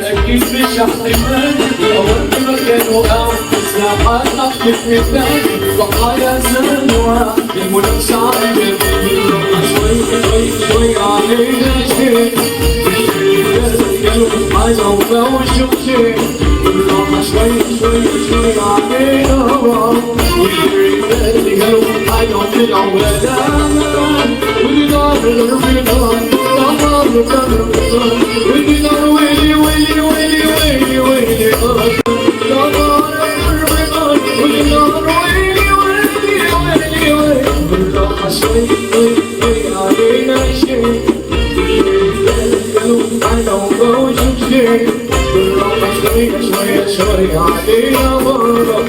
أكيد مش احتمال دورت مكان وقعت ساعات أحكي في ضحايا زمن واحد المنافسة عالية شوي شوي شوي علينا شيء قالوا عايز أوفى وشوف شيء بالراحة شوي شوي شوي علينا واللي قالوا عايز أوفى العولاد واللي دار الرفيقان دار الرفيقان واللي دار ويلي ويلي ويلي ويلي ويلي دار الرفيقان واللي دار ويلي ويلي ويلي ويلي بالراحة شوي شوي شوي علينا شيء قالوا عايز أوفى وشوف شيء بالراحة شوي شوي شوي علينا مرة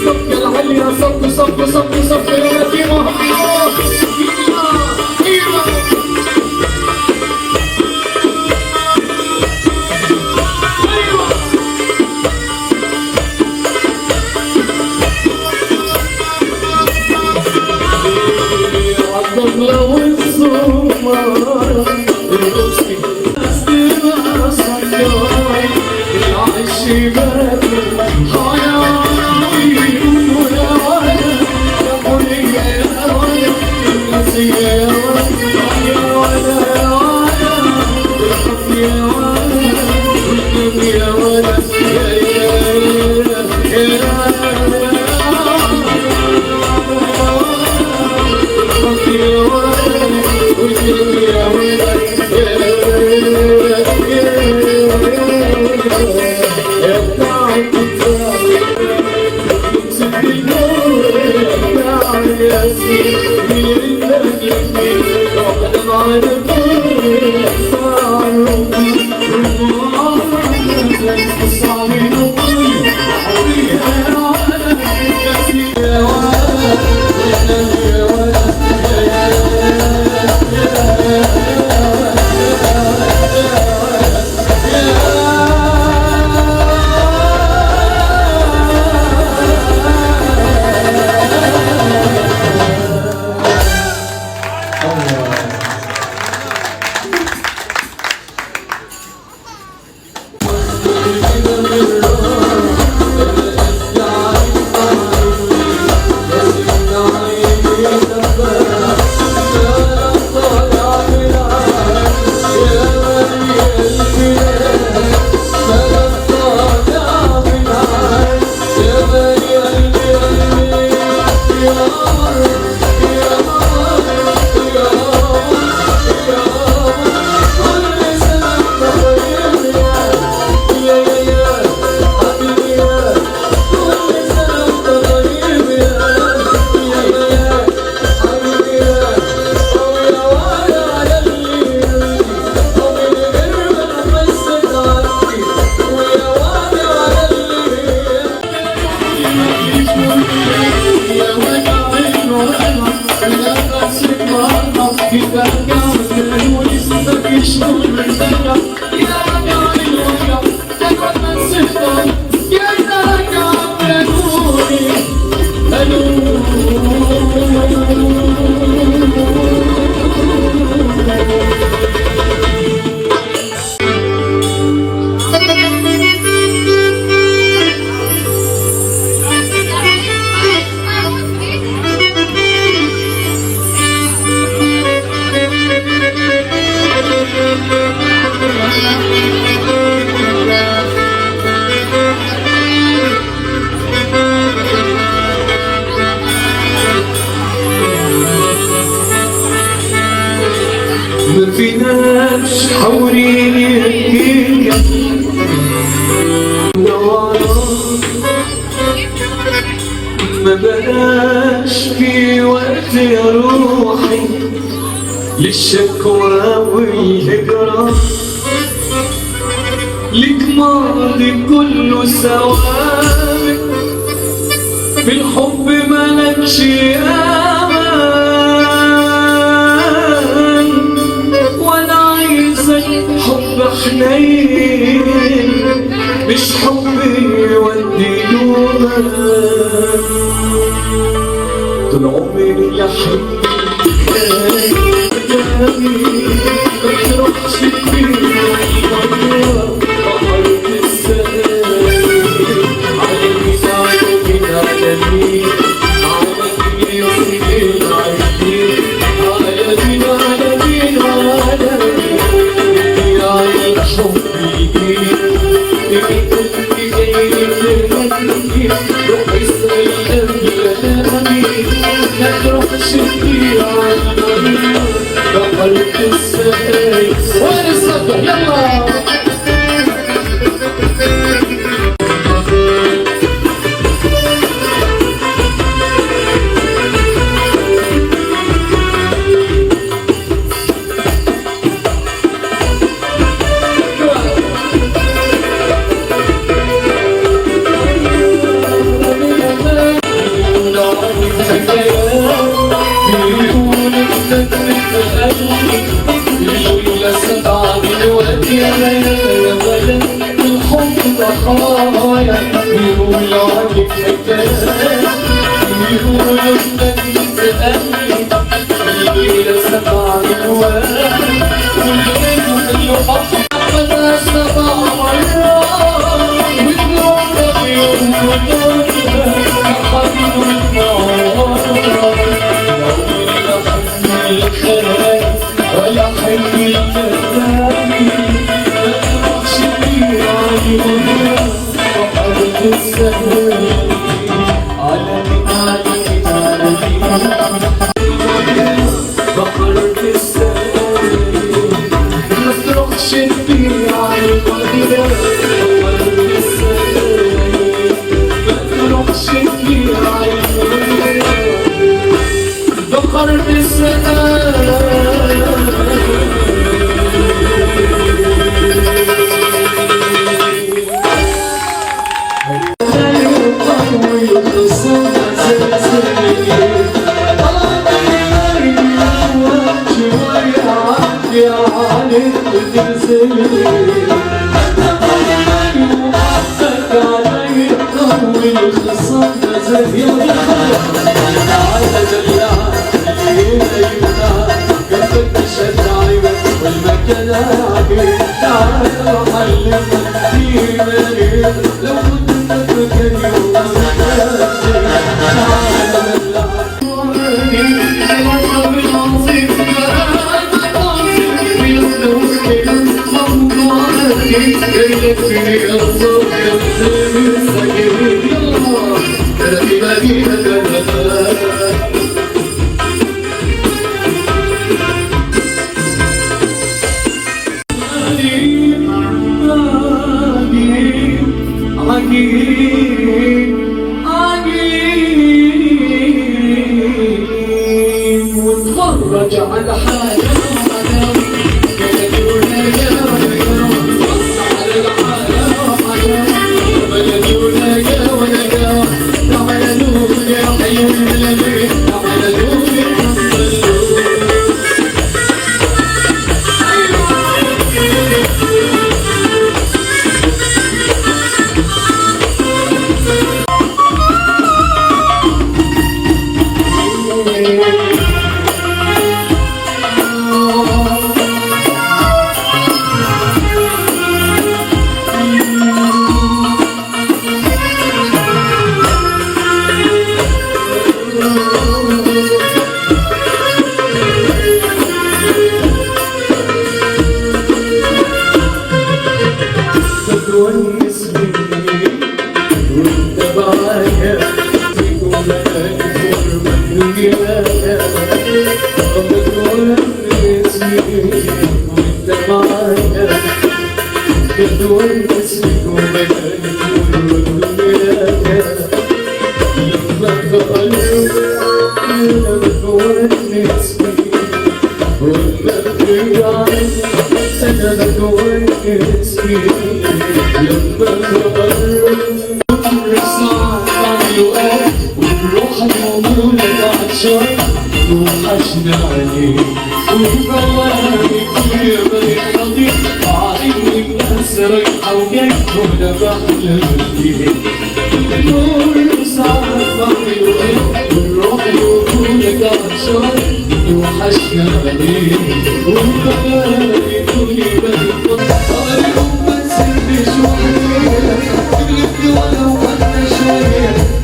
صف العليا صف صف صف صف يا في محمد لو الصمارة الرسمي أستمع صداي العشي بدل حياوي ويا ولد يا بني يا ولد النسي يا ولد يا ولد يا ولد الحب يا ولد والدم يا ولد ما فيناش حوريني هيك ما بلاش في وقت يا روحي للشكوى والهجرة لك ماضي كله سوابق بالحب مالكش امان وانا عايزك حب حنين مش حب يودي نومك طول عمري يا حبيبي وين الصبح يلا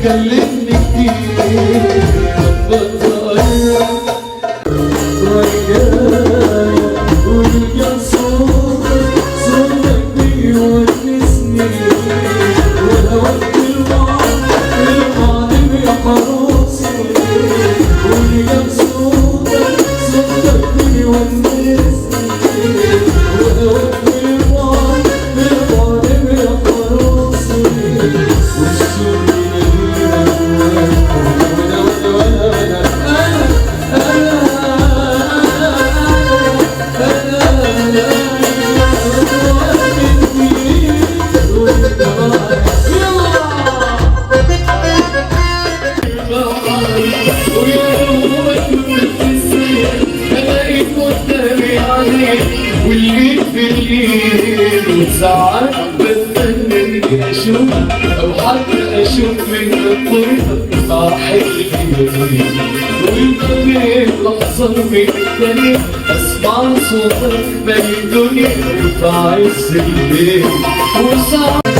كلمني والليل في الليل وساعات بستنى اشوف او حتى اشوف من الطريق صاحب الجميل وانت بين لحظة من الدنيا اسمع صوتك بين الدنيا وفي عز الليل وساعات